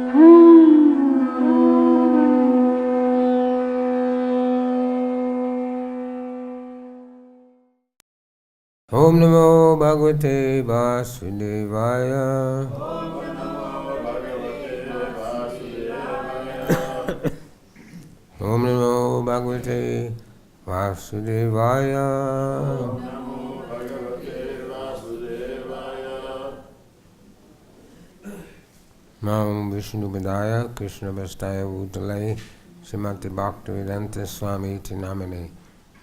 Om Namo Bhagavate Vasudevaya. Om Namo Bhagavate Vasudevaya. Nam Vishnu Padaya Krishna Vastaya Bhutale Srimati Bhaktivedanta Swami Tinamane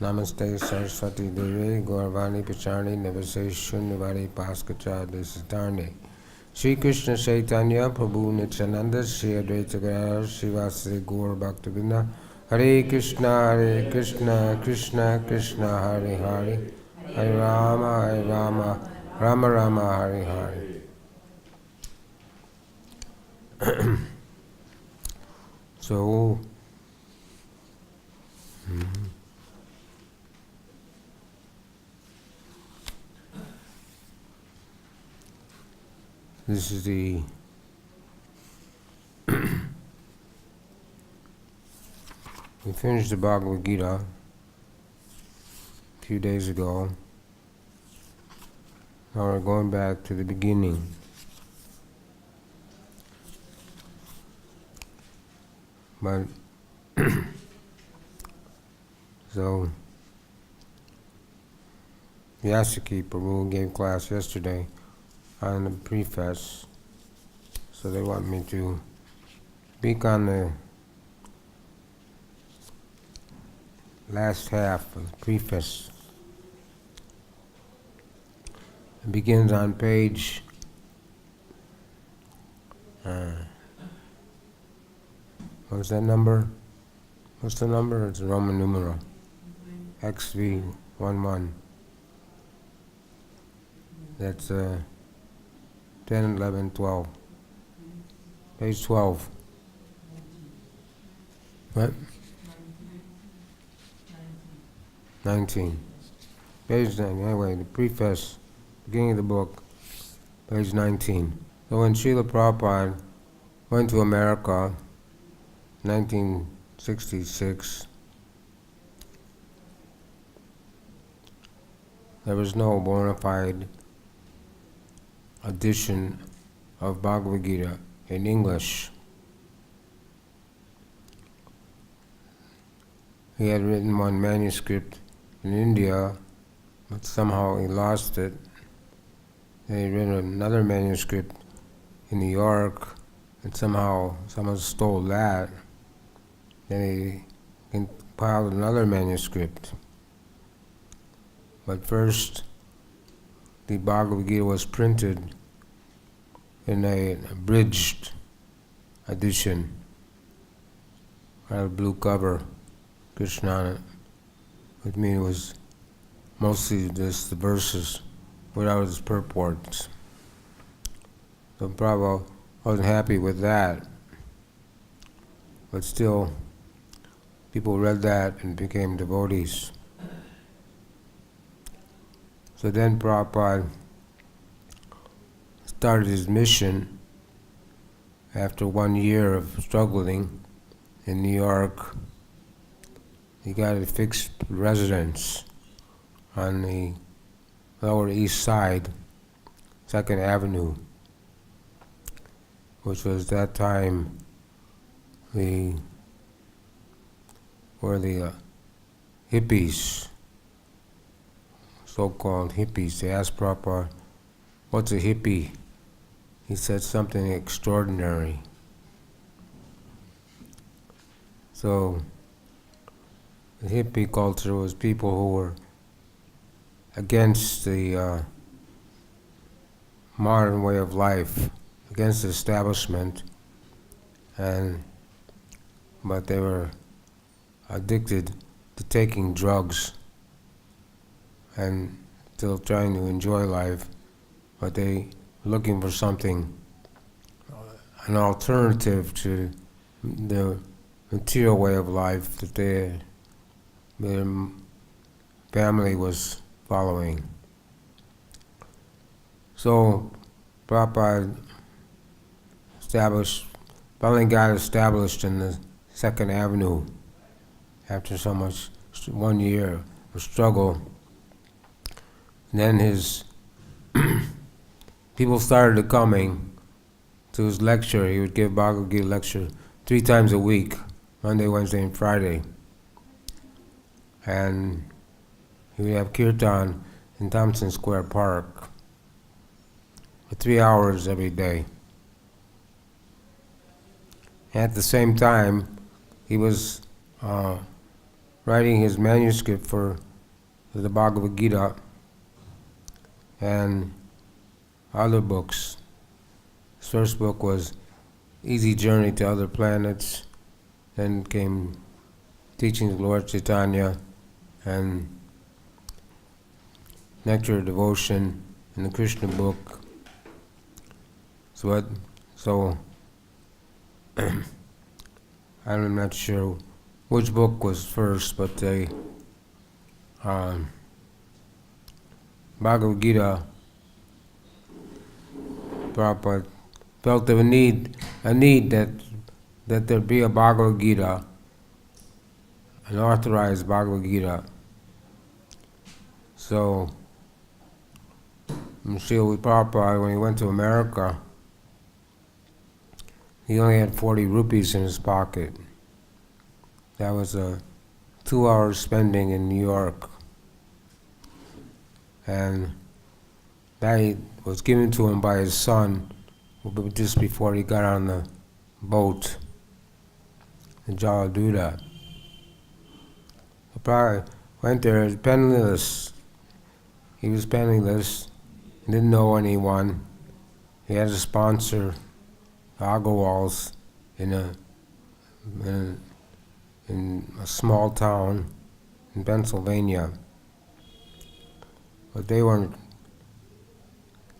Namaste Saraswati Devi Gauravani Pachani Navase Shunyavadi Paskacha Desitarne Shri Krishna Chaitanya Prabhu Nityananda Shri Advaita Gadadhar Srivasadi Gaur Bhaktivinoda Hare Krishna Krishna Krishna Hare Hare Hare Rama Rama Rama Hare Hare. So this is the we finished the Bhagavad-Gita a few days ago. Now we're going back to the beginning. But so Vyasaki Prabhu gave class yesterday on the preface, so they want me to speak on the last half of the preface. It begins on page what's that number? What's the number? It's a Roman numeral. XV11. That's 10, 11, 12. Page 12. What? 19. Page 9. Anyway, the preface, beginning of the book, page 19. So when Srila Prabhupada went to America, 1966, there was no bona fide edition of Bhagavad-Gita in English. He had written one manuscript in India, but somehow he lost it. Then he wrote another manuscript in New York, and somehow someone stole that. Then he compiled another manuscript. But first, the Bhagavad-Gita was printed in an abridged edition, had a blue cover, Krishna on it. With me, it was mostly just the verses without its purports. So Prabhupada wasn't happy with that, but still, people read that and became devotees. So then Prabhupada started his mission after 1 year of struggling in New York. He got a fixed residence on the Lower East Side, 2nd Avenue, which was that time where the hippies, so-called hippies, they asked Prabhupada, what's a hippie? He said something extraordinary. So the hippie culture was people who were against the modern way of life, against the establishment, but they were addicted to taking drugs and still trying to enjoy life, but they were looking for something, an alternative to the material way of life that their family was following. So Prabhupada established finally got established in the Second Avenue after so much 1 year of struggle. And then his people started coming to his lecture. He would give Bhagavad-Gita lecture 3 times a week, Monday, Wednesday, and Friday. And he would have kirtan in Thompson Square Park for 3 hours every day. At the same time, he was writing his manuscript for the Bhagavad-Gita and other books. His first book was Easy Journey to Other Planets, then came Teachings of Lord Chaitanya and Nectar of Devotion in the Krishna book. So I'm not sure which book was first, but the Bhagavad-Gita, Prabhupada felt there was a need that there be a Bhagavad-Gita, an authorized Bhagavad-Gita. So Srila Prabhupada, when he went to America, he only had 40 rupees in his pocket. That was a 2-hour spending in New York. And that was given to him by his son just before he got on the boat in Jaladuda. He probably went there penniless. He was penniless, didn't know anyone. He had a sponsor, Agarwals, in a small town in Pennsylvania. But they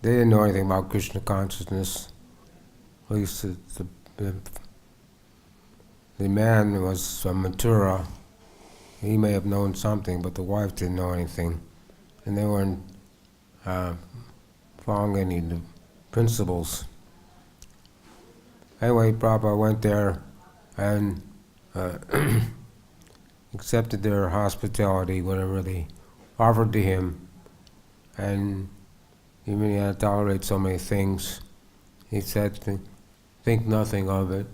didn't know anything about Krishna consciousness. At least the man was from Mathura. He may have known something, but the wife didn't know anything. And they weren't following any of the principles. Anyway, Prabhupada went there and accepted their hospitality, whatever they offered to him. And even he had to tolerate so many things. He said, think nothing of it.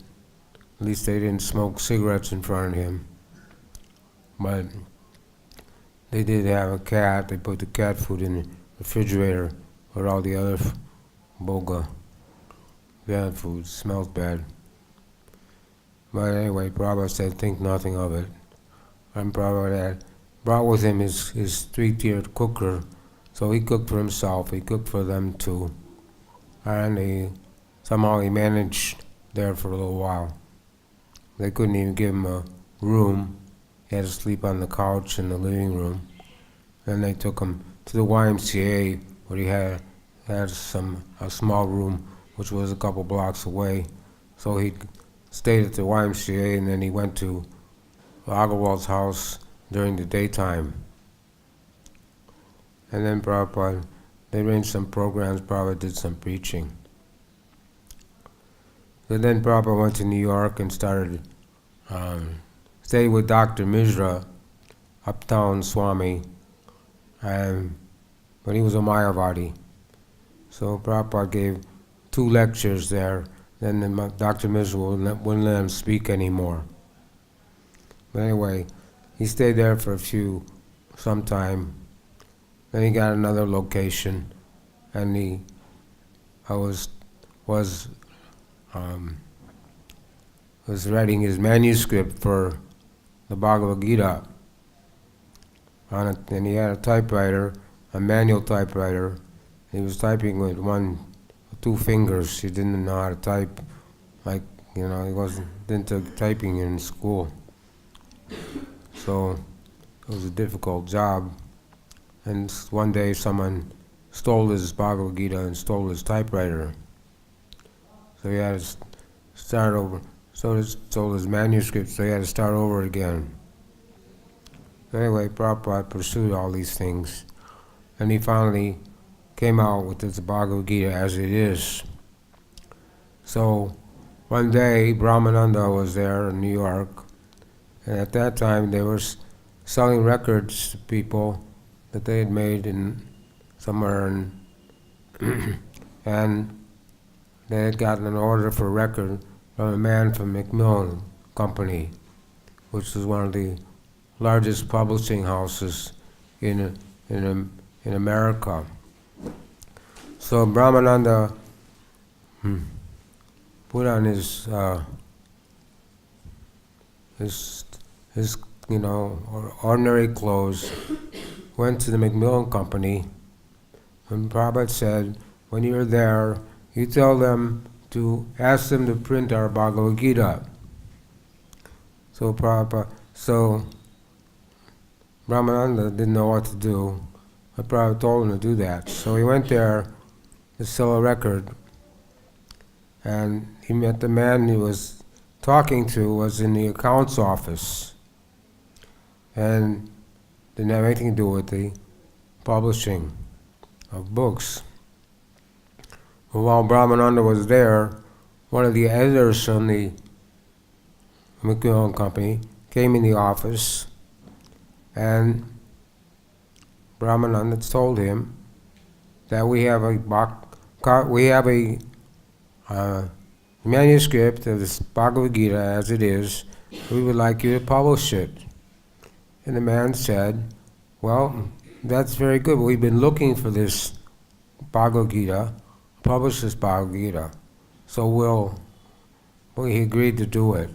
At least they didn't smoke cigarettes in front of him. But they did have a cat. They put the cat food in the refrigerator with all the other boga cat food. Smells bad. But anyway, Prabhupada said, think nothing of it. And Prabhupada had brought with him his 3-tiered cooker. So he cooked for himself, he cooked for them too. And somehow he managed there for a little while. They couldn't even give him a room. He had to sleep on the couch in the living room. Then they took him to the YMCA, where he had a small room, which was a couple blocks away. So he stayed at the YMCA, and then he went to Agarwal's house during the daytime. And then Prabhupada, they arranged some programs, Prabhupada did some preaching. So then Prabhupada went to New York and started, stayed with Dr. Mishra, Uptown Swami, but he was a Mayavadi. So Prabhupada gave 2 lectures there, then Dr. Mishra wouldn't let him speak anymore. But anyway, he stayed there for some time. Then he got another location, and he was writing his manuscript for the Bhagavad-Gita. And he had a typewriter, a manual typewriter. He was typing with 2 fingers. He didn't know how to type, he didn't take typing in school. So it was a difficult job. And one day someone stole his Bhagavad-Gita and stole his typewriter. So he had to start over. So stole his manuscript, so he had to start over again. Anyway, Prabhupada pursued all these things. And he finally came out with this Bhagavad-Gita as it is. So one day Brahmananda was there in New York, and at that time they were selling records to people that they had made in somewhere in and they had gotten an order for a record from a man from Macmillan Company, which was one of the largest publishing houses in America. So Brahmananda put on his ordinary clothes, went to the Macmillan Company, and Prabhupada said, when you're there, you tell them to ask them to print our Bhagavad-Gita. So Brahmananda didn't know what to do, but Prabhupada told him to do that. So he went there to sell a record, and he met the man he was talking to was in the accounts office, and didn't have anything to do with the publishing of books. Well, while Brahmananda was there, one of the editors from the Macmillan Company came in the office, and Brahmananda told him that we have a manuscript of this Bhagavad-Gita as it is. We would like you to publish it. And the man said, well, that's very good. We've been looking for this Bhagavad-Gita, publish this Bhagavad-Gita. So he agreed to do it.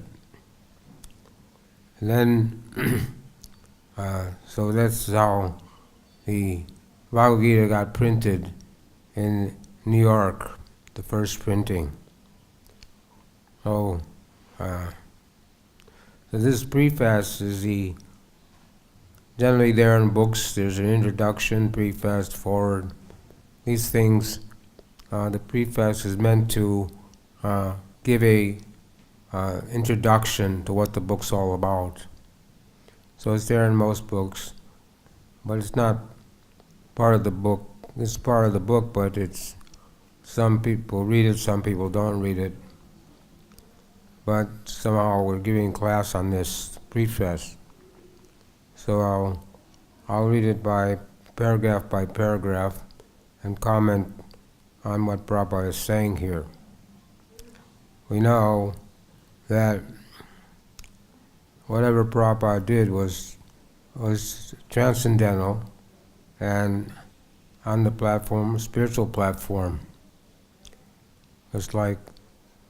And then, so that's how the Bhagavad-Gita got printed in New York, the first printing. So this preface is generally there in books. There's an introduction, preface, forward. These things, the preface is meant to give a introduction to what the book's all about. So it's there in most books, but it's not part of the book. It's part of the book, but it's some people read it, some people don't read it. But somehow we're giving class on this preface. So I'll read it by paragraph and comment on what Prabhupada is saying here. We know that whatever Prabhupada did was transcendental and on the platform, spiritual platform. It's like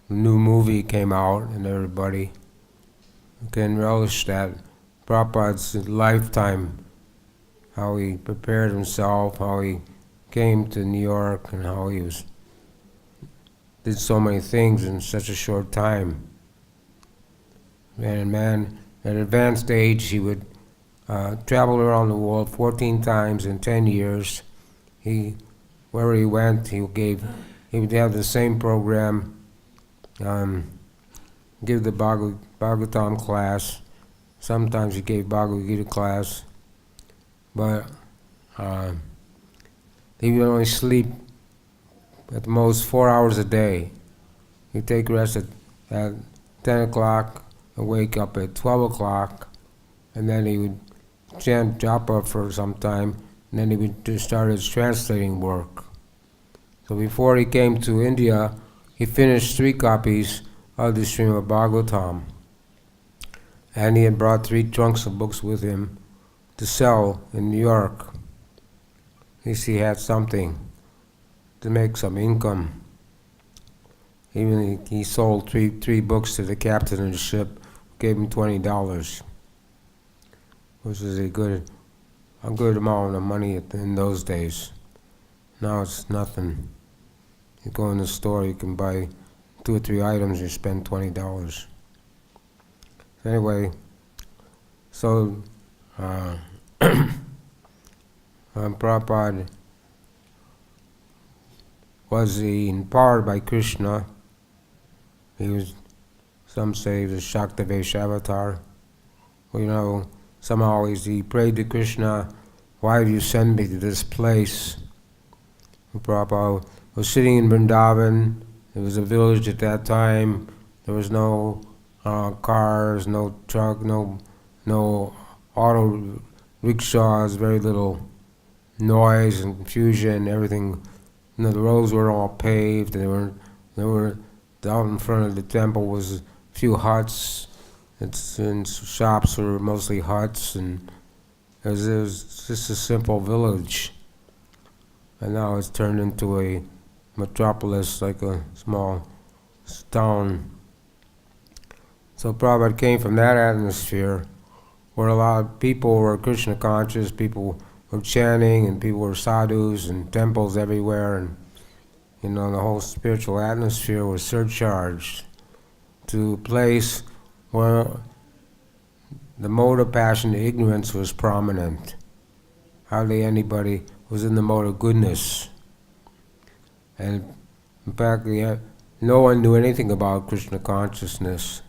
a new movie came out and everybody can relish that. Prabhupada's lifetime, how he prepared himself, how he came to New York, and how he did so many things in such a short time. And a man at an advanced age, he would travel around the world 14 times in 10 years. Wherever he went, he would have the same program, give the Bhagavatam class. Sometimes he gave Bhagavad Gita class, but he would only sleep at the most 4 hours a day. He'd take rest at 10 o'clock and wake up at 12 o'clock, and then he would chant japa for some time, and then he would just start his translating work. So before he came to India, he finished 3 copies of the Srimad Bhagavatam. And he had brought 3 trunks of books with him to sell in New York. At least he had something to make some income. Even he sold three books to the captain of the ship, gave him $20, which is a good amount of money in those days. Now it's nothing. You go in the store, you can buy 2 or 3 items, you spend $20. Anyway, so Prabhupada was empowered by Krishna. He was, some say, he was Shaktavesh avatar. Well, somehow he prayed to Krishna, why do you send me to this place? And Prabhupada was sitting in Vrindavan. It was a village at that time. There was no cars, no truck, no auto rickshaws, very little noise and confusion. Everything, the roads were all paved. They were out in front of the temple was a few huts. And shops were mostly huts, and it was just a simple village. And now it's turned into a metropolis, like a small town. So Prabhupada came from that atmosphere where a lot of people were Krishna conscious, people were chanting, and people were sadhus, and temples everywhere, and the whole spiritual atmosphere was surcharged to a place where the mode of passion, ignorance, was prominent. Hardly anybody was in the mode of goodness. And in fact, no one knew anything about Krishna consciousness.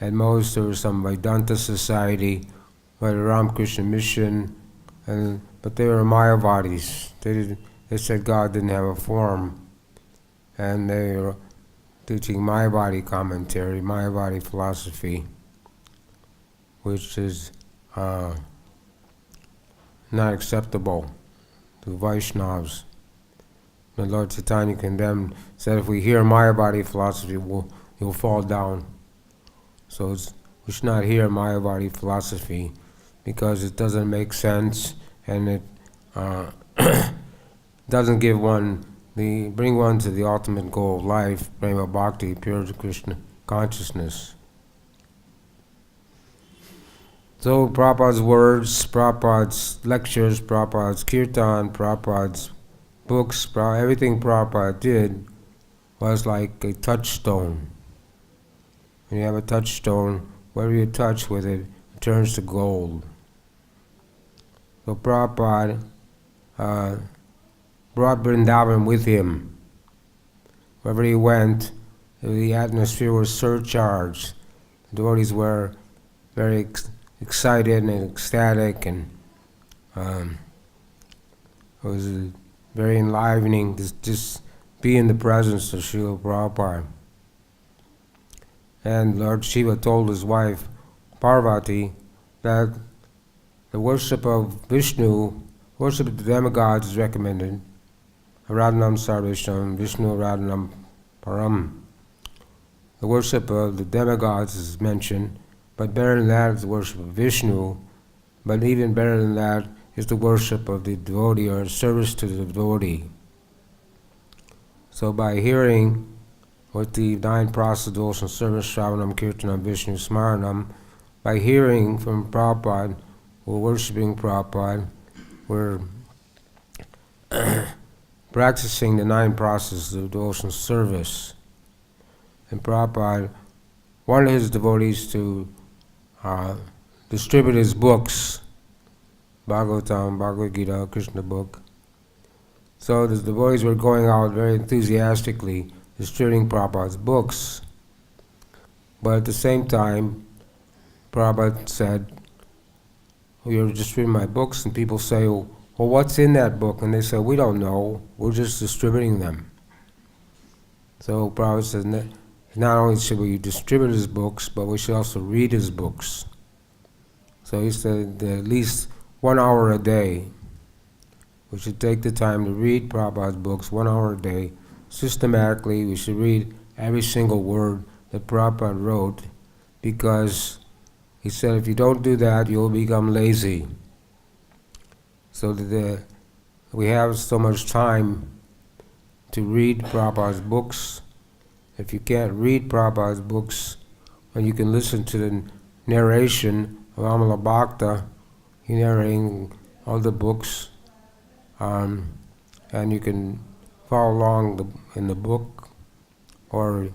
At most, there was some Vedanta society, by the Ramakrishna mission, but they were Mayavadis. They said God didn't have a form, and they were teaching Mayavadi commentary, Mayavadi philosophy, which is not acceptable to Vaishnavas. The Lord Chaitanya condemned, said if we hear Mayavadi philosophy, you'll fall down. So we should not hear Mayavadi philosophy because it doesn't make sense, and it doesn't bring one to the ultimate goal of life, prema bhakti, pure Krishna consciousness. So Prabhupada's words, Prabhupada's lectures, Prabhupada's kirtan, Prabhupada's books, everything Prabhupada did was like a touchstone. When you have a touchstone, whatever you touch with it, it turns to gold. So Prabhupada brought Vrindavan with him. Wherever he went, the atmosphere was surcharged. The devotees were very excited and ecstatic, and it was very enlivening to just be in the presence of Srila Prabhupada. And Lord Shiva told his wife Parvati that the worship of Vishnu, worship of the demigods is recommended. Aradhanam Sarvesham, Vishnu Aradhanam Param. The worship of the demigods is mentioned, but better than that is the worship of Vishnu, but even better than that is the worship of the devotee, or service to the devotee. So by hearing with the 9 process devotional service, Shravanam, Kirtanam, Vishnu, Smaranam, by hearing from Prabhupada, we're worshipping Prabhupada, we're practicing the 9 processes of devotional service. And Prabhupada wanted his devotees to distribute his books, Bhagavatam, Bhagavad-Gita, Krishna book. So the devotees were going out very enthusiastically distributing Prabhupada's books. But at the same time, Prabhupada said, you're distributing my books, and people say, well, what's in that book? And they say, we don't know, we're just distributing them. So Prabhupada said, not only should we distribute his books, but we should also read his books. So he said that at least 1 hour a day, we should take the time to read Prabhupada's books 1 hour a day. Systematically, we should read every single word that Prabhupada wrote, because he said if you don't do that, you'll become lazy. So that we have so much time to read Prabhupada's books. If you can't read Prabhupada's books, then you can listen to the narration of Amala Bhakta, he narrating all the books, and you can follow along in the book, or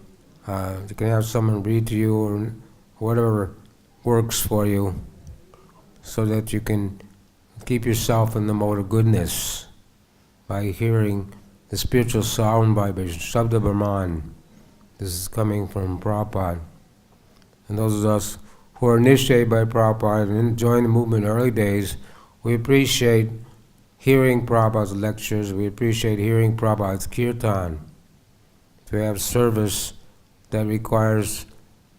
you can have someone read to you, or whatever works for you, so that you can keep yourself in the mode of goodness by hearing the spiritual sound vibration, Shabda Brahman. This is coming from Prabhupada. And those of us who are initiated by Prabhupada and joined the movement in early days, we appreciate hearing Prabhupada's lectures, we appreciate hearing Prabhupada's kirtan. To have service that requires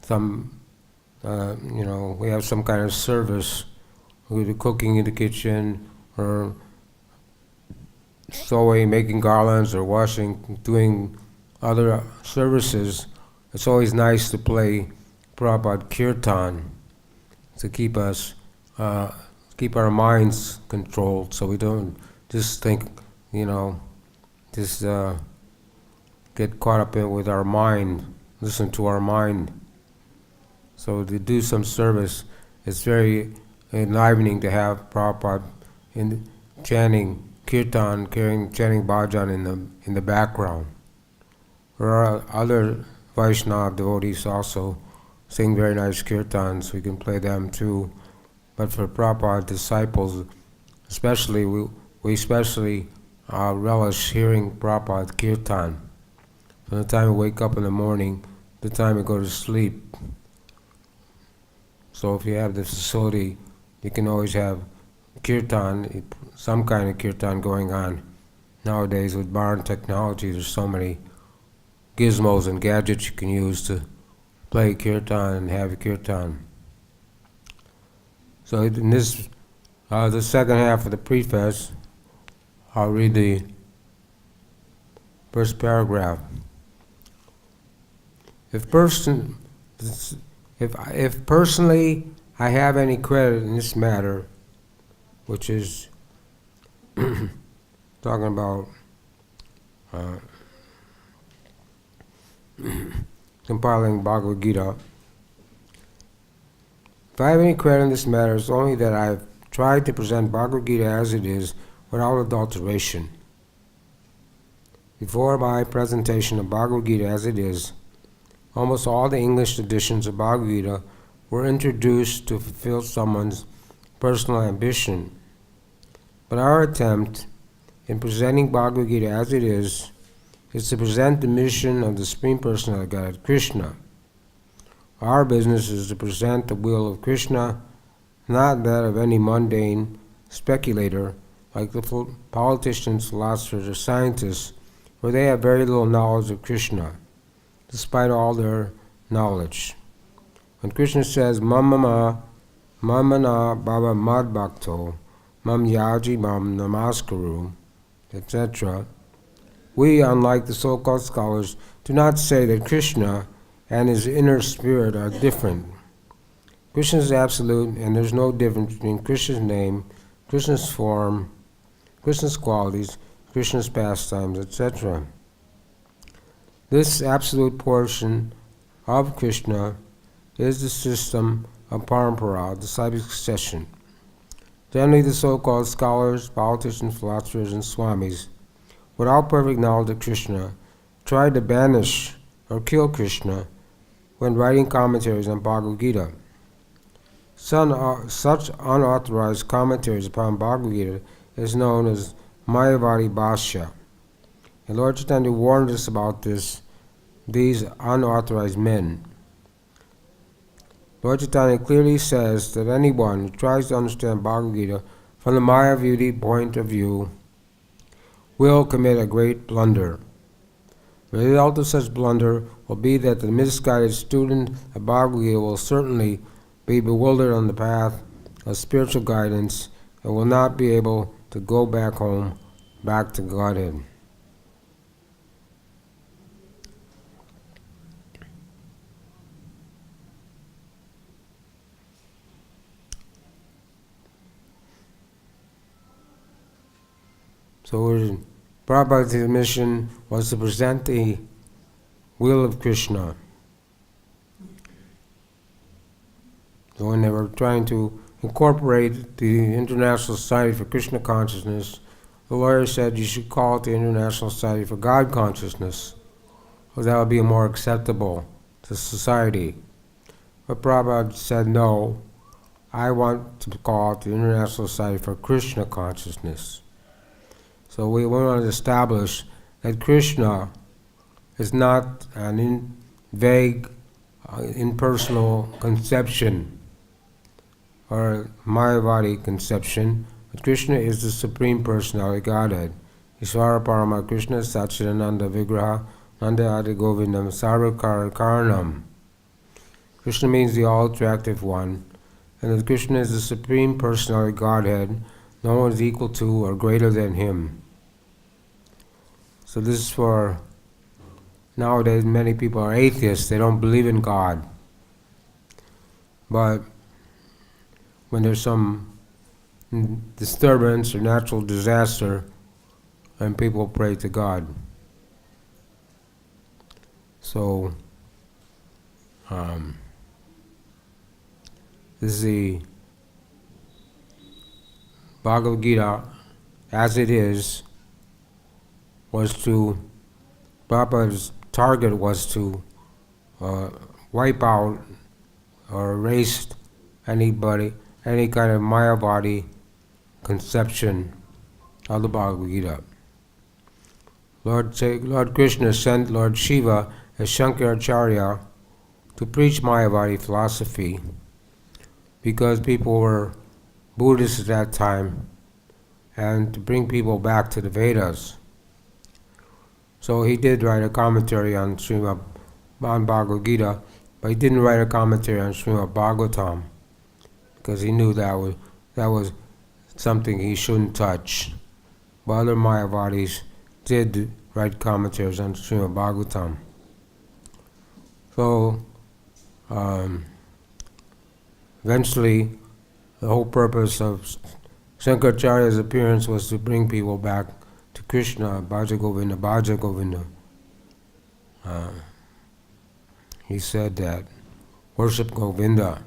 some, we have some kind of service, either cooking in the kitchen, or sewing, making garlands, or washing, doing other services, it's always nice to play Prabhupada Kirtan to keep us, keep our minds controlled, so we don't just think, just get caught up with our mind, listen to our mind. So to do some service, it's very enlivening to have Prabhupada in chanting Kirtan, chanting bhajan in the background. There are other Vaishnava devotees also sing very nice kirtans, we can play them too. But for Prabhupada disciples, especially, we especially relish hearing Prabhupada kirtan. From the time we wake up in the morning, the time we go to sleep. So if you have the facility, you can always have kirtan, some kind of kirtan going on. Nowadays with modern technology, there's so many gizmos and gadgets you can use to play kirtan and have kirtan. So in this, the second half of the preface, I'll read the first paragraph. If personally I have any credit in this matter, which is talking about compiling Bhagavad-Gita. If I have any credit in this matter, it's only that I've tried to present Bhagavad-Gita as it is, without adulteration. Before my presentation of Bhagavad-Gita as it is, almost all the English editions of Bhagavad-Gita were introduced to fulfill someone's personal ambition. But our attempt in presenting Bhagavad-Gita as it is to present the mission of the Supreme Personality of Godhead, Krishna. Our business is to present the will of Krishna, not that of any mundane speculator like the politicians, philosophers, or scientists, for they have very little knowledge of Krishna, despite all their knowledge. When Krishna says, Mamana Baba Mad Bhakto, Mam Yaji Mam Namaskaru, etc., we, unlike the so-called scholars, do not say that Krishna and his inner spirit are different. Krishna is absolute, and there's no difference between Krishna's name, Krishna's form, Krishna's qualities, Krishna's pastimes, etc. This absolute portion of Krishna is the system of parampara, disciplic succession. Generally, the so-called scholars, politicians, philosophers, and swamis, without perfect knowledge of Krishna, try to banish or kill Krishna when writing commentaries on Bhagavad Gita. Such unauthorized commentaries upon Bhagavad Gita is known as Mayavadi Bhashya. And Lord Chaitanya warned us about these unauthorized men. Lord Chaitanya clearly says that anyone who tries to understand Bhagavad Gita from the Mayavadi point of view will commit a great blunder. The result of such blunder will be that the misguided student of Bhagavad Gita will certainly be bewildered on the path of spiritual guidance and will not be able to go back home, back to Godhead. So Prabhupada's mission was to present the will of Krishna. So when they were trying to incorporate the International Society for Krishna Consciousness, the lawyer said you should call it the International Society for God Consciousness, because that would be more acceptable to society. But Prabhupada said, no, I want to call it the International Society for Krishna Consciousness. So we want to establish that Krishna is not an vague, impersonal conception or Mayavadi conception, but Krishna is the Supreme Personality Godhead. Ishvara Parama Krishna Satchidananda Vigraha Nanda Adi Govindam Sarvakara Karanam. Krishna means the all-attractive one, and that Krishna is the Supreme Personality Godhead, no one is equal to or greater than him. So this is for, nowadays many people are atheists, they don't believe in God. But when there's some disturbance or natural disaster, then people pray to God. So, this is the Bhagavad-Gita, as it is, was to, Prabhupada's target was to wipe out or erase anybody, any kind of Mayavadi conception of the Bhagavad-Gita. Lord Krishna sent Lord Shiva as Shankaracharya to preach Mayavadi philosophy because people were Buddhists at that time and to bring people back to the Vedas. So he did write a commentary on Bhagavad-Gita, but he didn't write a commentary on Srimad Bhagavatam because he knew that was something he shouldn't touch. But other Mayavadis did write commentaries on Srimad Bhagavatam. So eventually the whole purpose of Shankaracharya's appearance was to bring people back to Krishna, Bhaja Govinda, Bhaja Govinda. He said that, worship Govinda.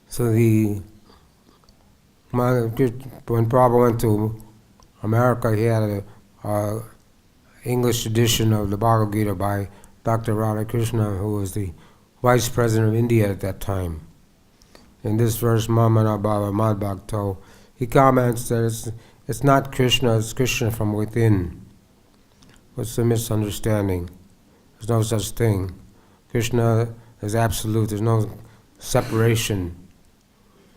So when Prabhupada went to America, he had a English edition of the Bhagavad Gita by Dr. Radhakrishna, who was the Vice President of India at that time. In this verse, Mamana Bhava Mad Bhakto, he comments that it's not Krishna, it's Krishna from within. What's the misunderstanding? There's no such thing. Krishna is absolute, there's no separation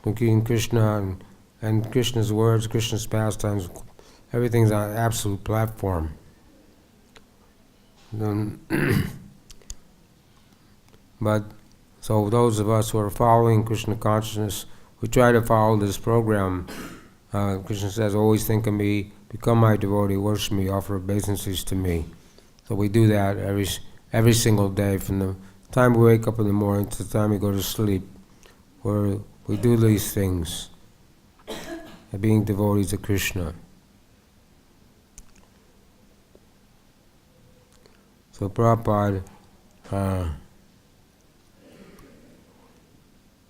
between Krishna and Krishna's words, Krishna's pastimes. Everything's on an absolute platform. But so those of us who are following Krishna consciousness, we try to follow this program. Krishna says, always think of me, become my devotee, worship me, offer obeisances to me. So we do that every single day, from the time we wake up in the morning to the time we go to sleep, where we do these things, being devotees to Krishna. So Prabhupada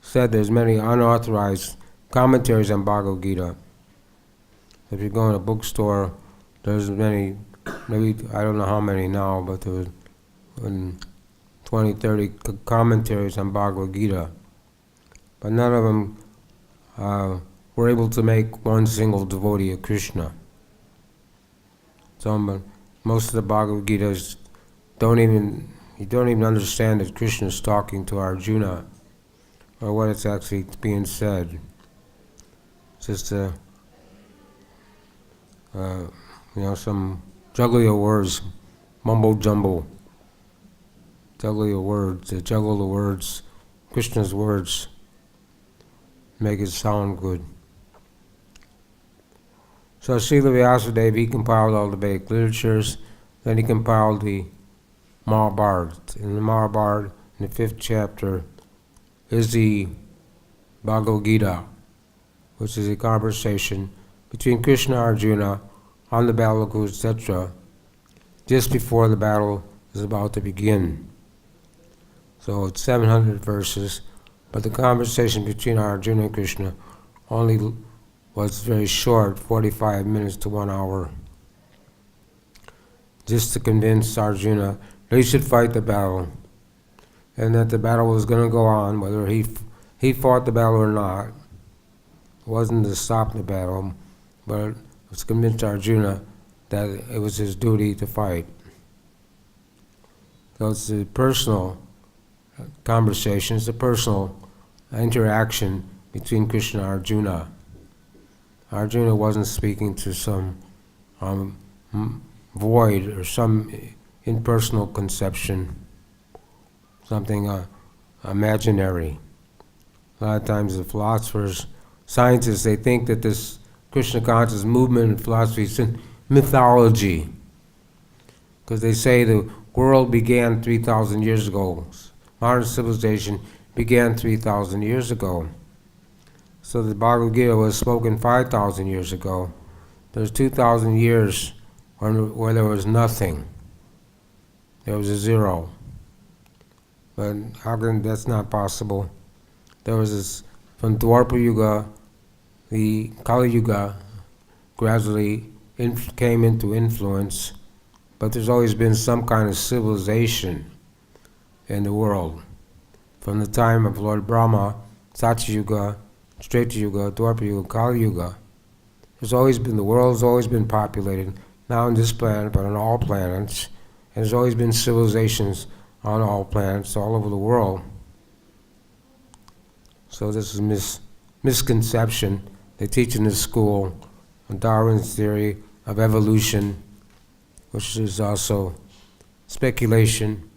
said there's many unauthorized commentaries on Bhagavad Gita. If you go in a bookstore, there's many, maybe I don't know how many now, but there was 20, 30 commentaries on Bhagavad Gita. But none of them were able to make one single devotee of Krishna. So most of the Bhagavad Gitas you don't even understand that Krishna is talking to Arjuna or what it's actually being said. It's just some juggling of words, mumbo jumbo. Juggling of words, they juggle the words, Krishna's words, make it sound good. So Srila Vyasadeva, he compiled all the Vedic literatures, then he compiled the Mahabharata. In the Mahabharata, in the 5th chapter, is the Bhagavad Gita, which is a conversation between Krishna and Arjuna on the battle of Kurukshetra, just before the battle is about to begin. So it's 700 verses, but the conversation between Arjuna and Krishna only was very short, 45 minutes to 1 hour, just to convince Arjuna that he should fight the battle, and that the battle was going to go on, whether he fought the battle or not. It wasn't to stop the battle, but it was to convince Arjuna that it was his duty to fight. So it's a personal conversation, it's a personal interaction between Krishna and Arjuna. Arjuna wasn't speaking to some void or some impersonal conception, something imaginary. A lot of times the philosophers, scientists, they think that this Krishna conscious movement and philosophy is in mythology, because they say the world began 3,000 years ago. Modern civilization began 3,000 years ago. So the Bhagavad-Gita was spoken 5,000 years ago. There's 2,000 years where there was nothing. There was a zero. But how can that's not possible? There was this, from Dwapara Yuga, the Kali Yuga gradually came into influence, but there's always been some kind of civilization in the world. From the time of Lord Brahma, Satya Yuga, Treta Yuga, Dwapara Yuga, Kali Yuga, the world's always been populated, not on this planet, but on all planets. And there's always been civilizations on all planets, all over the world. So this is misconception. They teach in this school Darwin's theory of evolution, which is also speculation,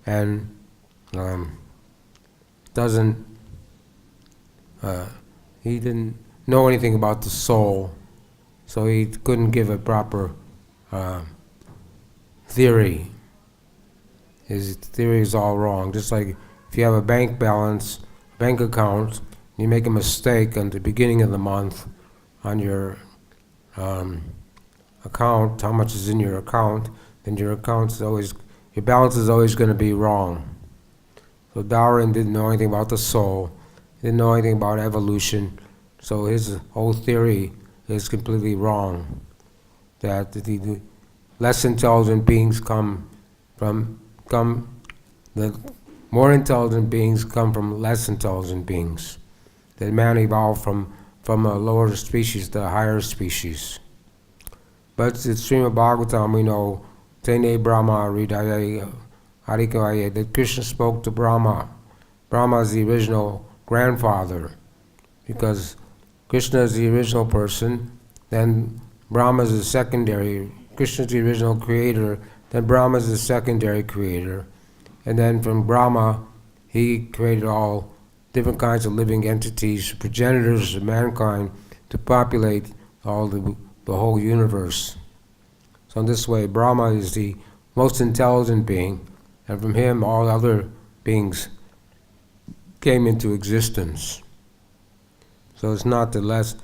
and he didn't know anything about the soul, so he couldn't give a proper theory. His theory is all wrong. Just like if you have a bank balance, bank account, you make a mistake at the beginning of the month on your account, how much is in your account, then your balance is always going to be wrong. So Darwin didn't know anything about the soul, didn't know anything about evolution, so his whole theory is completely wrong. That the less intelligent beings the more intelligent beings come from less intelligent beings. That man evolved from a lower species to a higher species. But it's the Srimad Bhagavatam, we know, Tene Brahma Hridaya Harikaya, that Krishna spoke to Brahma. Brahma is the original grandfather, because Krishna is the original person, then Brahma is the secondary. Krishna is the original creator, then Brahma is the secondary creator. And then from Brahma, he created all different kinds of living entities, progenitors of mankind, to populate all the whole universe. So in this way, Brahma is the most intelligent being, and from him all other beings came into existence. So it's not the less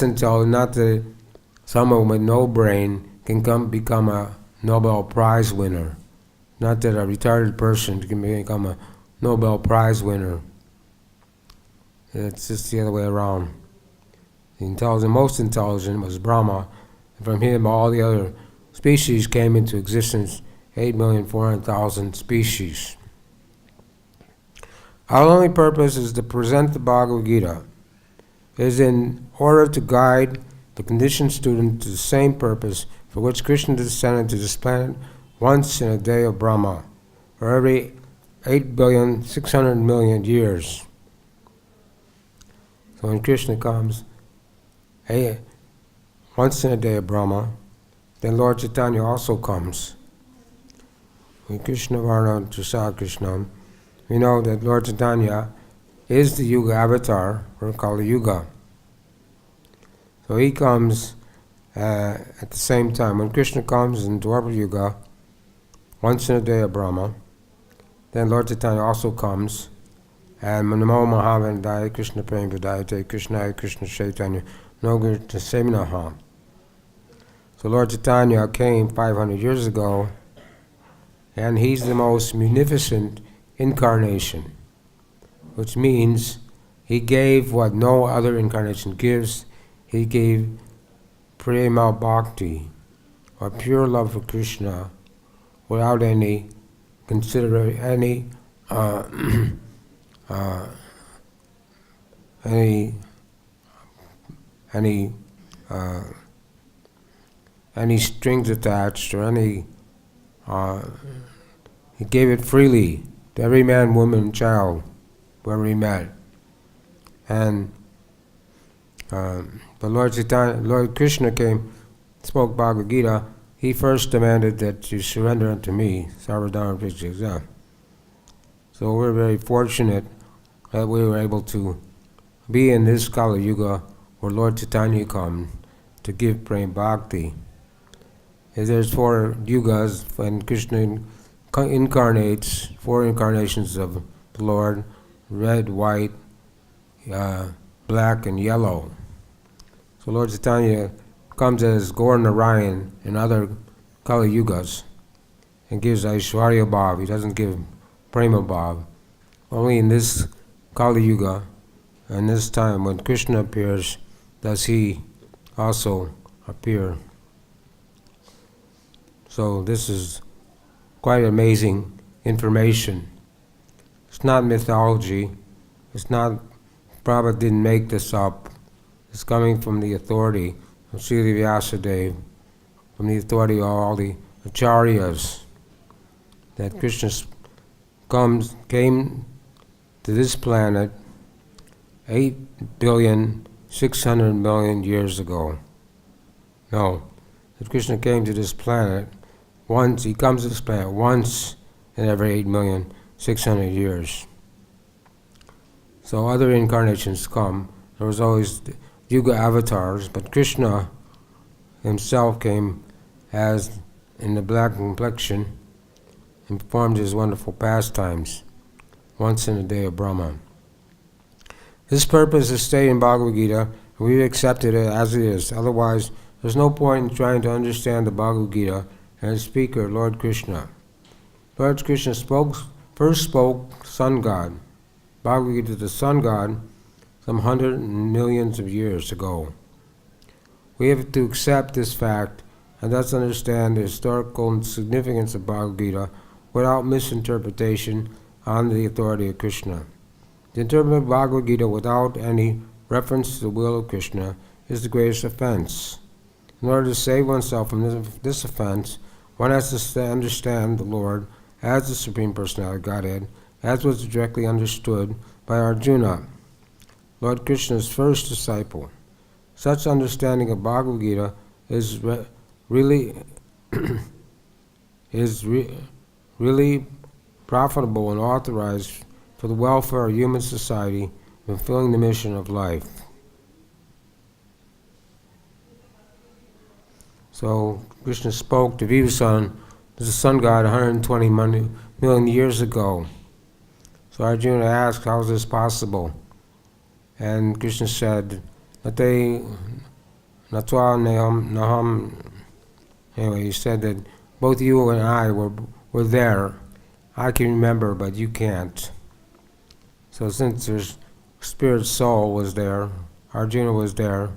intelligent, not that someone with no brain can become a Nobel Prize winner. Not that a retarded person can become a Nobel Prize winner. It's just the other way around. The most intelligent was Brahma, and from him all the other species came into existence, 8,400,000 species. Our only purpose is to present the Bhagavad-Gita. It is in order to guide the conditioned student to the same purpose for which Krishna descended to this planet once in a day of Brahma, or every 8,600,000,000 years. So when Krishna comes, once in a day of Brahma, then Lord Chaitanya also comes. When Krishna Varna Trasa Krishna, we know that Lord Chaitanya is the Yuga avatar for Kali Yuga. So he comes at the same time. When Krishna comes in Dwapara Yuga, once in a day of Brahma, then Lord Chaitanya also comes, and Namo Mahavendaya Krishna Prem Vidayate Krishna Krishna Chaitanya Nogar Seminaha. So Lord Chaitanya came 500 years ago, and he's the most munificent incarnation, which means he gave what no other incarnation gives. He gave prema bhakti, or pure love for Krishna, without any any strings attached, or any. He gave it freely to every man, woman, and child, wherever he met. And but Lord Krishna spoke Bhagavad-Gita. he first demanded that you surrender unto me, Sarvadharma Pratyeksa. So we're very fortunate that we were able to be in this Kali Yuga where Lord Chaitanya come to give Prem Bhakti. And there's 4 yugas when Krishna incarnates, 4 incarnations of the Lord, red, white, black and yellow. So Lord Chaitanya comes as Gaur Narayan in other Kali Yugas and gives Aishwarya Bhav. He doesn't give Prema Bhav. Only in this Kali Yuga and this time when Krishna appears does he also appear. So this is quite amazing information. It's not mythology. It's not, Prabhupada didn't make this up. It's coming from the authority of Srila Vyasadeva, from the authority of all the acharyas, that Krishna came to this planet 8,600,000,000 years ago. No, that Krishna came to this planet once, he comes to this planet once in every 8,600,000 years. So other incarnations come. There was always Yuga avatars, but Krishna himself came as in the black complexion and performed his wonderful pastimes once in the day of Brahma. This purpose is stated in Bhagavad-Gita, and we've accepted it as it is. Otherwise, there's no point in trying to understand the Bhagavad-Gita and its speaker, Lord Krishna. Lord Krishna first spoke Sun God, Bhagavad-Gita, the Sun God, some 100 millions of years ago. We have to accept this fact and thus understand the historical significance of Bhagavad-Gita without misinterpretation on the authority of Krishna. To interpret Bhagavad-Gita without any reference to the will of Krishna is the greatest offense. In order to save oneself from this offense, one has to understand the Lord as the Supreme Personality of Godhead, as was directly understood by Arjuna, Lord Krishna's first disciple. Such understanding of Bhagavad-Gita is really profitable and authorized for the welfare of human society, fulfilling the mission of life. So Krishna spoke to Vrindavan, the sun god, 120 million years ago. So Arjuna asked, how is this possible? And Krishna said, anyway, he said that both you and I were there. I can remember, but you can't. So since there's spirit soul was there, Arjuna was there,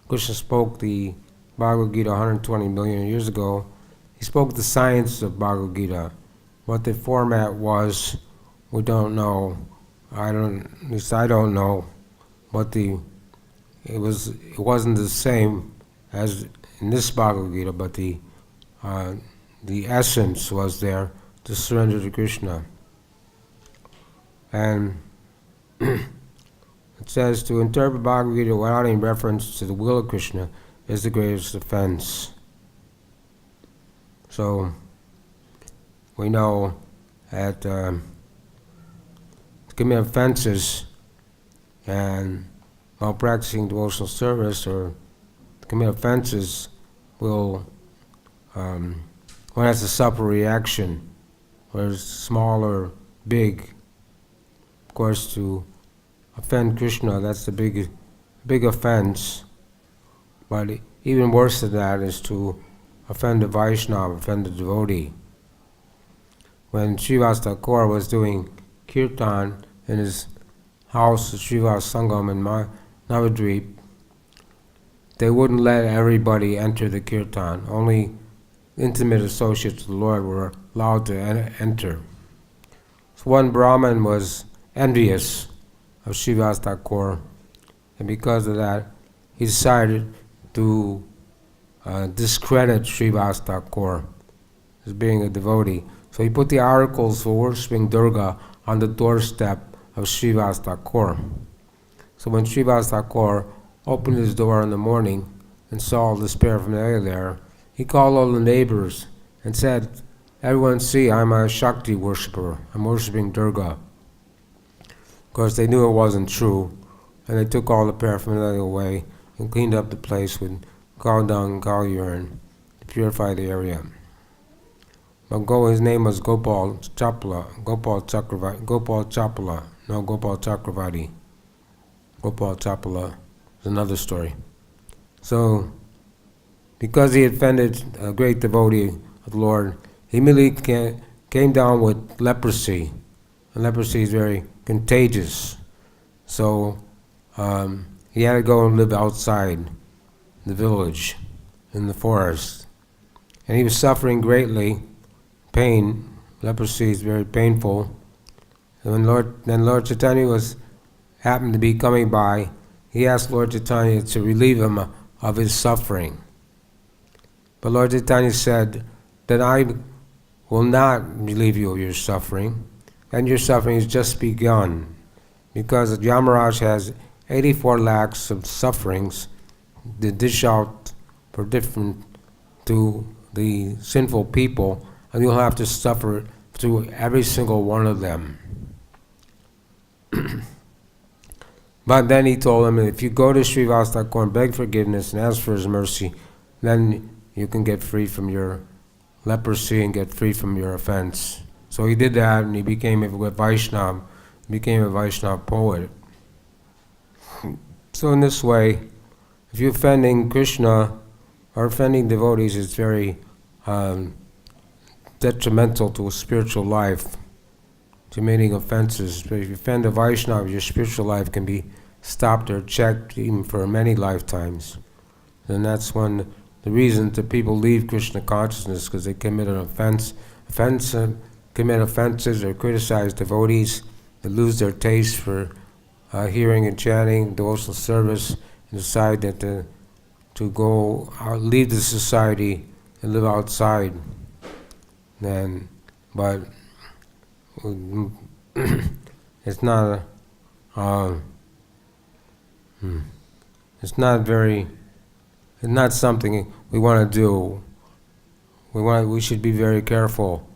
Krishna spoke the Bhagavad-Gita 120 million years ago. He spoke the science of Bhagavad-Gita. What the format was, we don't know. At least I don't know what it wasn't the same as in this Bhagavad-Gita, but the essence was there to surrender to Krishna. And it says to interpret Bhagavad-Gita without any reference to the will of Krishna is the greatest offense. So we know that to commit offenses and while practicing devotional service or to commit offenses will one has to suffer reaction, whether it's small or big. Of course, to offend Krishna, that's the big offense. But even worse than that is to offend the Vaishnava, offend the devotee. When Srivas Thakur was doing kirtan in his house at Srivas Sangam in Navadvip, they wouldn't let everybody enter the kirtan. Only intimate associates of the Lord were allowed to enter. So one Brahmin was envious of Srivas Thakur, and because of that, he decided to discredit Srivas Thakur as being a devotee. So he put the articles for worshipping Durga on the doorstep of Srivas Thakur. So when Srivas Thakur opened his door in the morning and saw all this paraphernalia there, he called all the neighbors and said, everyone see, I'm a Shakti worshipper. I'm worshiping Durga. Of course, they knew it wasn't true, and they took all the paraphernalia away and cleaned up the place with cow dung and cow urine to purify the area. But his name was Gopal Chapla, Gopal Chapala, no Gopal Chakravati. Gopal Chapala is another story. So, because he offended a great devotee of the Lord, he immediately came down with leprosy. And leprosy is very contagious. So he had to go and live outside the village, in the forest. And he was suffering greatly, pain. Leprosy is very painful. And when Lord Chaitanya happened to be coming by, he asked Lord Chaitanya to relieve him of his suffering. But Lord Chaitanya said that I will not relieve you of your suffering, and your suffering has just begun, because Yamaraj has 84 lakhs of sufferings to dish out for different to the sinful people, and you'll have to suffer through every single one of them. But then he told him, if you go to Srivastava and beg forgiveness and ask for his mercy, then you can get free from your leprosy and get free from your offense. So he did that, and he became a Vaishnava, poet. So in this way, if you're offending Krishna or offending devotees, it's very detrimental to a spiritual life, committing offenses. But if you offend a Vaishnava, your spiritual life can be stopped or checked even for many lifetimes. And that's one the reason that people leave Krishna consciousness, because they commit an commit offenses or criticize devotees. They lose their taste for hearing and chanting, devotional service, and decide that to go leave the society and live outside. But it's not it's not something we want to do. We should be very careful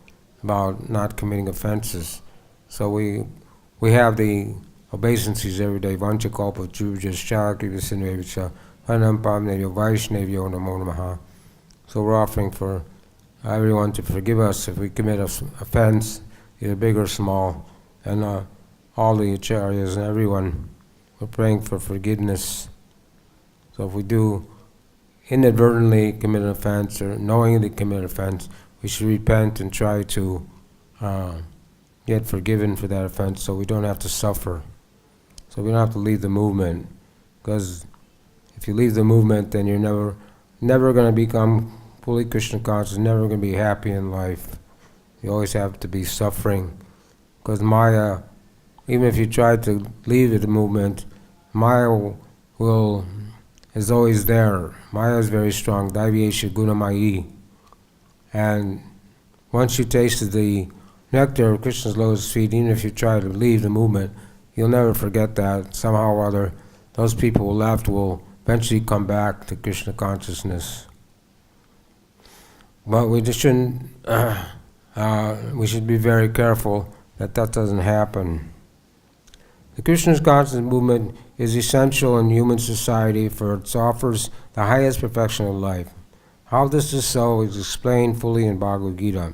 about not committing offenses. So we have the obeisances every day. Vanchakalpa Jujascha Krivasinvevicha Hanam Pamnevyo Vaishnevyo Namo Namaha. So we're offering for everyone to forgive us if we commit an offense, either big or small, and all the acharyas and everyone, we're praying for forgiveness. So if we do inadvertently commit an offense or knowingly commit an offense, we should repent and try to get forgiven for that offense, so we don't have to suffer. So we don't have to leave the movement, because if you leave the movement, then you're never going to become fully Krishna conscious, never going to be happy in life. You always have to be suffering, because Maya, even if you try to leave the movement, Maya is always there. Maya is very strong. Daivesha Gunamayi. And once you tasted the nectar of Krishna's lotus feet, even if you try to leave the movement, you'll never forget that. Somehow or other, those people who left will eventually come back to Krishna consciousness. But we just shouldn't, we should be very careful that doesn't happen. The Krishna consciousness movement is essential in human society, for it offers the highest perfection of life. How this is so is explained fully in Bhagavad-Gita.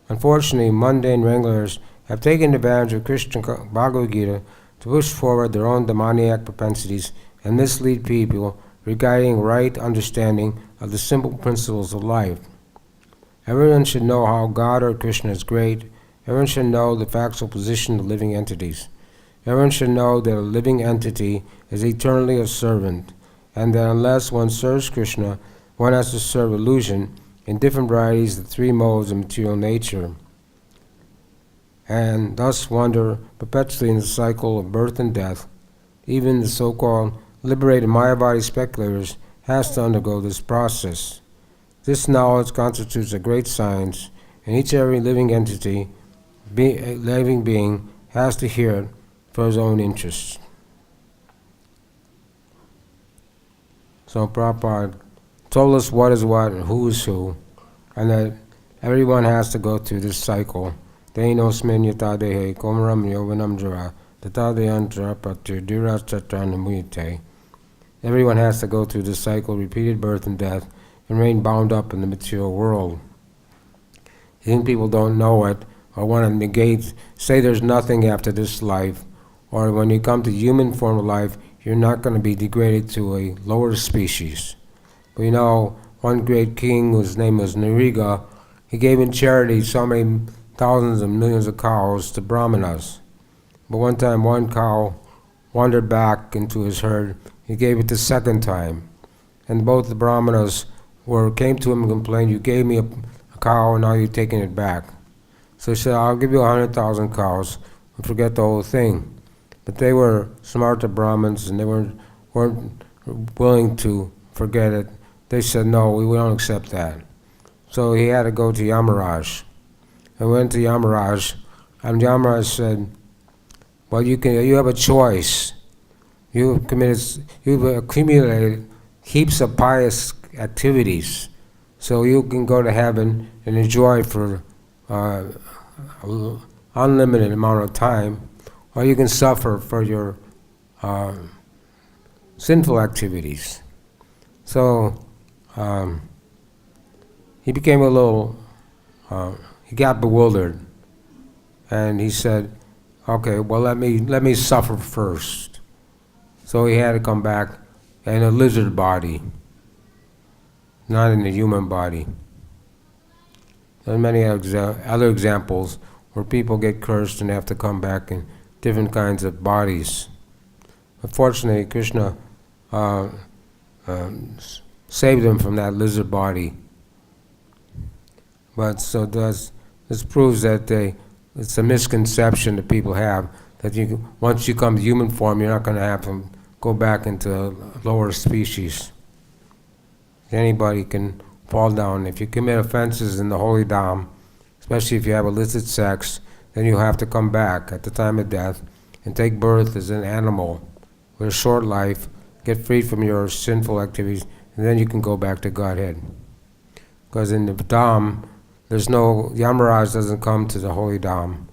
Unfortunately, mundane wranglers have taken advantage of Krishna Bhagavad-Gita to push forward their own demoniac propensities and mislead people regarding right understanding of the simple principles of life. Everyone should know how God or Krishna is great. Everyone should know the factual position of living entities. Everyone should know that a living entity is eternally a servant, and that unless one serves Krishna, one has to serve illusion in different varieties of the three modes of material nature, and thus wander perpetually in the cycle of birth and death. Even the so-called liberated Mayavadi speculators has to undergo this process. This knowledge constitutes a great science, and each and every living entity, living being, has to hear it for his own interests. So Prabhupada told us what is what and who is who, and that everyone has to go through this cycle. Dehinosmin yata dehe komaram yovanam jara tata deyantra pratyudira chatranamuyate. Everyone has to go through this cycle, repeated birth and death, and remain bound up in the material world. You think people don't know it, or want to negate, say there's nothing after this life, or when you come to human form of life, you're not going to be degraded to a lower species. But you know, one great king whose name was Nariga, he gave in charity so many thousands of millions of cows to brahmanas. But one time one cow wandered back into his herd. He gave it the second time. And both the brahmanas came to him and complained, you gave me a cow and now you're taking it back. So he said, I'll give you 100,000 cows and forget the whole thing. But they were smarter Brahmins and they weren't willing to forget it. They said, no, we don't accept that. So he had to go to Yamaraj. I went to Yamaraj, and Yamaraj said, well, you have a choice. You've accumulated heaps of pious activities, so you can go to heaven and enjoy for unlimited amount of time, or you can suffer for your sinful activities. So he became a little, he got bewildered, and he said, okay, well let me suffer first. So he had to come back in a lizard body, not in a human body. There are many other examples where people get cursed and have to come back in different kinds of bodies. Unfortunately, Krishna saved them from that lizard body. But so this proves that it's a misconception that people have that once you come to human form, you're not going to have to go back into a lower species. Anybody can fall down. If you commit offenses in the holy dham, especially if you have illicit sex, then you have to come back at the time of death and take birth as an animal with a short life, get free from your sinful activities, and then you can go back to Godhead. Because in the dham, there's no, Yamaraj doesn't come to the holy dham,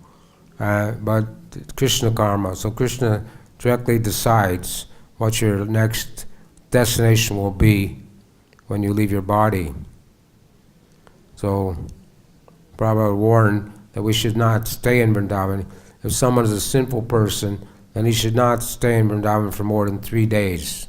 but Krishna karma. So Krishna directly decides what your next destination will be when you leave your body. So Prabhupada warned that we should not stay in Vrindavan. If someone is a sinful person, then he should not stay in Vrindavan for more than 3 days.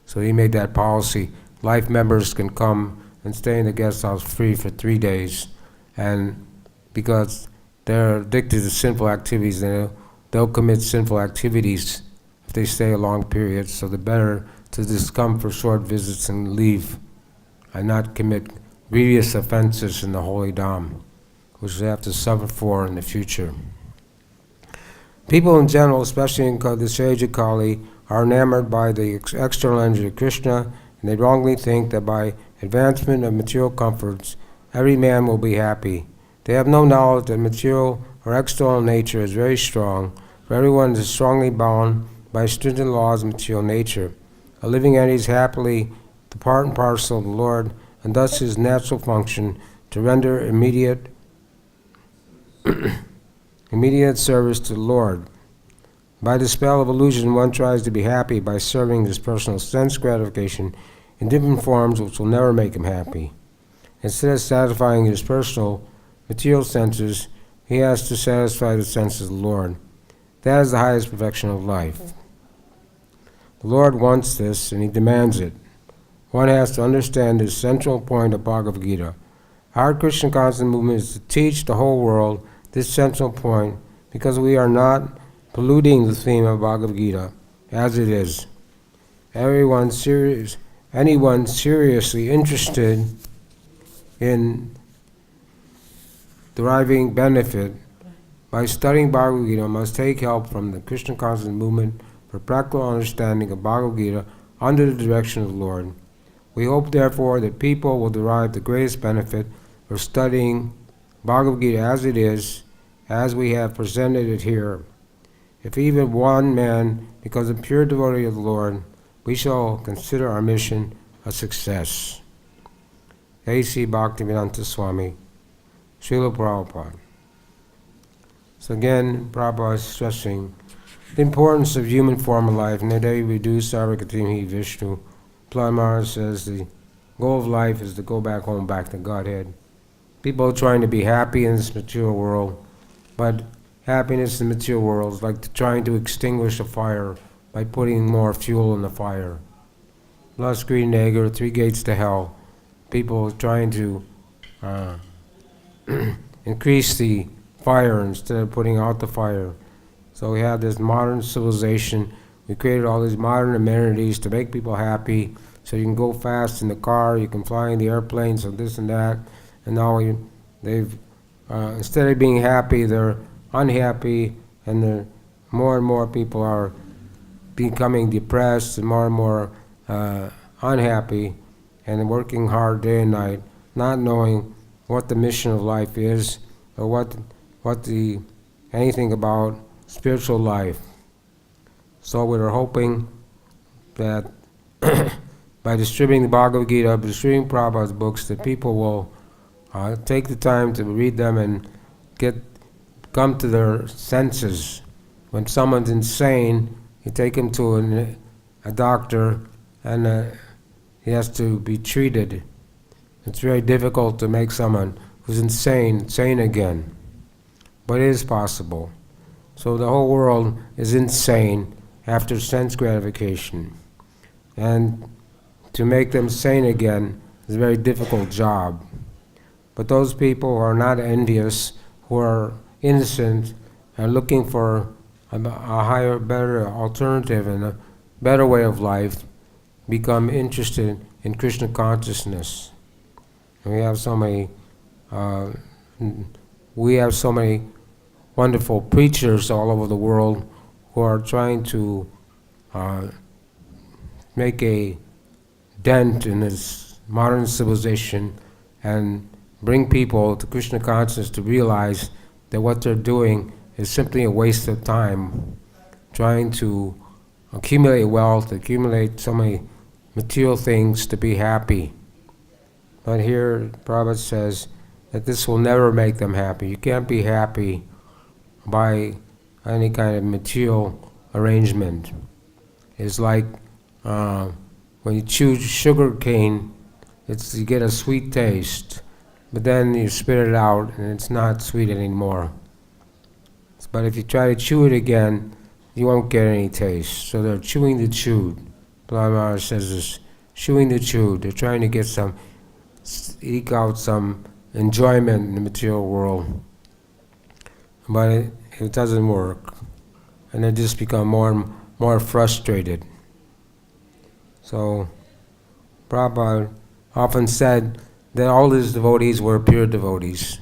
So he made that policy. Life members can come and stay in the guest house free for 3 days. And because they're addicted to sinful activities, they'll commit sinful activities if they stay a long period. So the better to just come for short visits and leave and not commit grievous offenses in the holy dham, which they have to suffer for in the future. People in general, especially in this age of Kali, are enamored by the external energy of Krishna, and they wrongly think that by advancement of material comforts, every man will be happy. They have no knowledge that material or external nature is very strong, for everyone is strongly bound by stringent laws of material nature. A living entity is happily the part and parcel of the Lord, and thus his natural function to render immediate service to the Lord. By the spell of illusion, one tries to be happy by serving his personal sense gratification in different forms which will never make him happy. Instead of satisfying his personal material senses, he has to satisfy the senses of the Lord. That is the highest perfection of life. The Lord wants this, and he demands it. One has to understand this central point of Bhagavad-Gita. Our Krishna consciousness movement is to teach the whole world this central point, because we are not polluting the theme of Bhagavad-Gita as it is. Anyone seriously interested in deriving benefit by studying Bhagavad-Gita must take help from the Krishna consciousness movement for practical understanding of Bhagavad-Gita under the direction of the Lord. We hope, therefore, that people will derive the greatest benefit for studying Bhagavad-Gita as it is, as we have presented it here. If even one man becomes a pure devotee of the Lord, we shall consider our mission a success. Jai Sri Bhaktivedanta Swami, Srila Prabhupada. So again, Prabhupada is stressing the importance of human form of life. Nade vidu sarvakatim hi Vishnu. Prahlad Maharaj says the goal of life is to go back home, back to Godhead. People are trying to be happy in this material world, but happiness in the material world is like trying to extinguish a fire by putting more fuel in the fire. Lust, greed, and anger, 3 gates to hell. People are trying to increase the fire instead of putting out the fire. So we have this modern civilization. We created all these modern amenities to make people happy. So you can go fast in the car, you can fly in the airplane, so this and that. And now they've instead of being happy, they're unhappy, and more and more people are becoming depressed and more unhappy, and working hard day and night, not knowing what the mission of life is, or anything about spiritual life. So we are hoping that by distributing the Bhagavad-Gita, distributing Prabhupada's books, that people will take the time to read them and come to their senses. When someone's insane, you take him to a doctor, and he has to be treated. It's very difficult to make someone who's insane again, but it is possible. So the whole world is insane after sense gratification, and to make them sane again is a very difficult job. But those people who are not envious, who are innocent, are looking for a higher, better alternative and a better way of life, become interested in Krishna consciousness. And we have so many wonderful preachers all over the world who are trying to make a dent in this modern civilization and bring people to Krishna consciousness, to realize that what they're doing is simply a waste of time, trying to accumulate wealth, accumulate so many material things to be happy. But here Prabhupada says that this will never make them happy. You can't be happy by any kind of material arrangement. It's like when you chew sugar cane, you get a sweet taste, but then you spit it out and it's not sweet anymore. But if you try to chew it again, you won't get any taste. So they're chewing the chewed. Prahlad Maharaj says this, chewing the chewed. They're trying to eke out some enjoyment in the material world. But it doesn't work. And they just become more and more frustrated. So Prabhupada often said that all his devotees were pure devotees.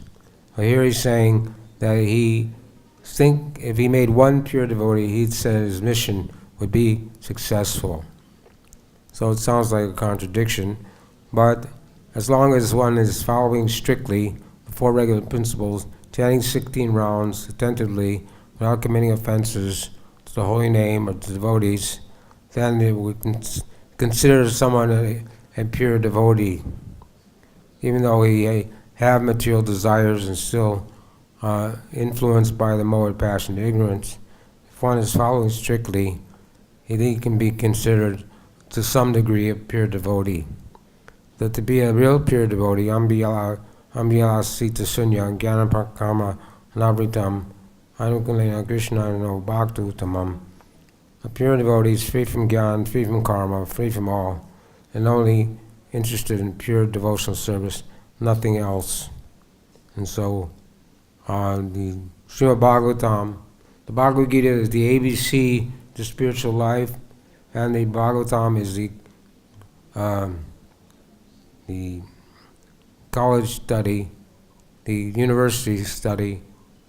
But here he's saying that if he made one pure devotee, he'd said his mission would be successful. So it sounds like a contradiction, but as long as one is following strictly the 4 regular principles, chanting 16 rounds attentively without committing offenses to the holy name or to devotees, then we can consider someone a pure devotee, even though he have material desires and still influenced by the mood, passion, ignorance. If one is following strictly, he can be considered to some degree a pure devotee. That to be a real pure devotee, ambiyala sita sunya jnana prakama navritam anukulena krishna no bhakti uttamam. A pure devotee is free from jnana, free from karma, free from all, and only interested in pure devotional service, nothing else. And so the Srimad Bhagavatam, the Bhagavad-Gita is the ABC to spiritual life, and the Bhagavatam is the college study, the university study,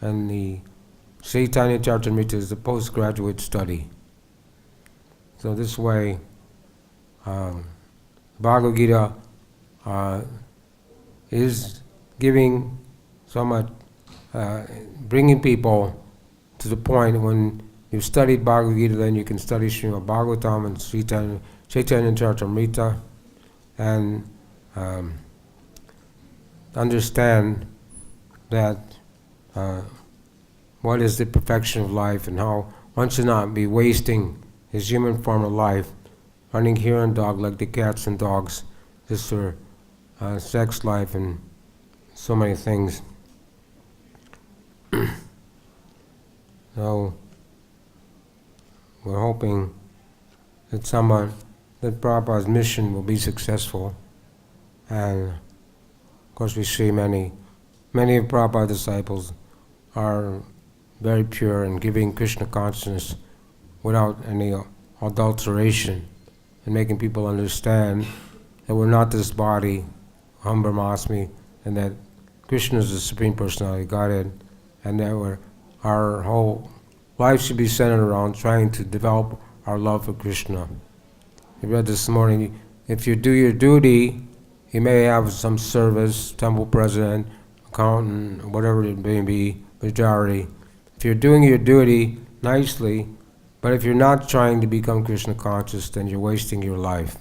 and the Chaitanya Charitamrita is the postgraduate study. So this way, Bhagavad-Gita is giving so much, bringing people to the point when you've studied Bhagavad-Gita, then you can study Srimad Bhagavatam and Chaitanya Charitamrita, and understand that what is the perfection of life and how one should not be wasting his human form of life, running here and dog like the cats and dogs, just for sex life and so many things. So we're hoping that that Prabhupada's mission will be successful, and of course we see many of Prabhupada's disciples are very pure and giving Krishna consciousness without any adulteration, and making people understand that we're not this body, Aham Brahmasmi, and that Krishna is the Supreme Personality of Godhead, and that our whole life should be centered around trying to develop our love for Krishna. We read this morning, if you do your duty, you may have some service, temple president, accountant, whatever it may be, majority. If you're doing your duty nicely, but if you're not trying to become Krishna conscious, then you're wasting your life,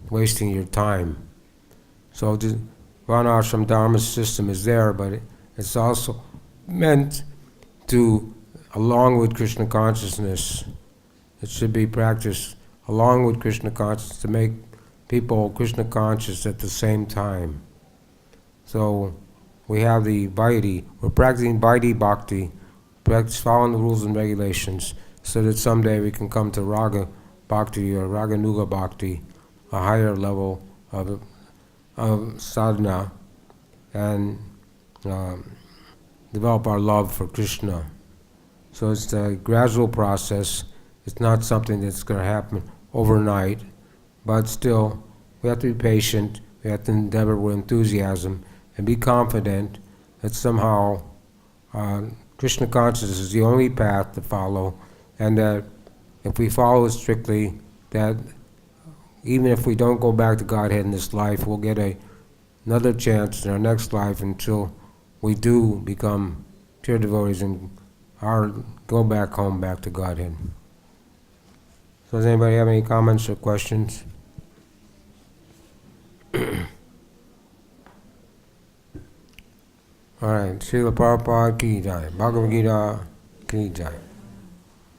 wasting your time. So the Varnashram Dharma system is there, but it's also meant to, along with Krishna consciousness, it should be practiced along with Krishna consciousness to make people Krishna conscious at the same time. So we have the Vaidhi, we're practicing Vaidhi Bhakti, following the rules and regulations, so that someday we can come to Raga Bhakti or Raganuga Bhakti, a higher level of sadhana, and develop our love for Krishna. So it's a gradual process. It's not something that's going to happen overnight, but still we have to be patient, we have to endeavor with enthusiasm and be confident that somehow Krishna consciousness is the only path to follow, and that if we follow it strictly, that even if we don't go back to Godhead in this life, we'll get another chance in our next life until we do become pure devotees and go back home, back to Godhead. So does anybody have any comments or questions? All right, Srila Prabhupada ki jai, Bhagavad-Gita ki jai.